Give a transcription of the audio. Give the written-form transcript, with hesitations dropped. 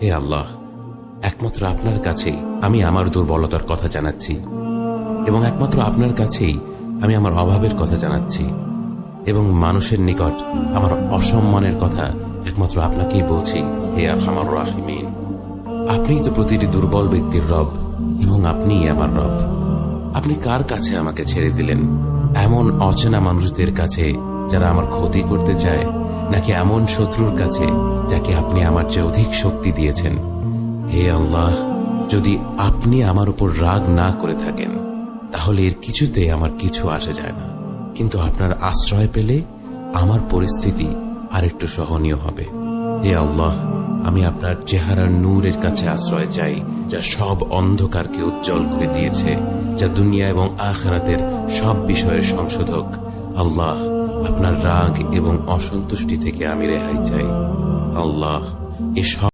হে আল্লাহ, একমাত্র আপনার কাছেই আমি আমার দুর্বলতার কথা জানাচ্ছি, এবং একমাত্র আপনার কাছেই আমি আমার অভাবের কথা জানাচ্ছি, এবং মানুষের নিকট আমার অসম্মানের কথা একমাত্র আপনাকেই বলছি। হে আরহামার রাহিমিন, আপনিই তো প্রতিটি দুর্বল ব্যক্তির রব, এবং আপনিই আমার রব। আপনি কার কাছে আমাকে ছেড়ে দিলেন? এমন অচেনা মানুষদের কাছে যারা আমার ক্ষতি করতে চায়, নাকি এমন শত্রুর কাছে যাকে আপনি আমার চেয়ে অধিক শক্তি দিয়েছেন? হে আল্লাহ, যদি আপনি আমার উপর রাগ না করে থাকেন তাহলে এর কিছুতে আমার কিছু আসে যায় না, কিন্তু আপনার আশ্রয় পেলে আমার পরিস্থিতি আরেকটু সহনীয় হবে। হে আল্লাহ, আমি আপনার চেহারার নূরের কাছে আশ্রয় চাই, যা সব অন্ধকারকে উজ্জ্বল করে দিয়েছে, যা দুনিয়া এবং আখিরাতের সব বিষয়ের সংশোধক। আল্লাহ, আপনার রাগ এবং অসন্তুষ্টি থেকে আমি রেহাই চাই। আল্লাহ, এসব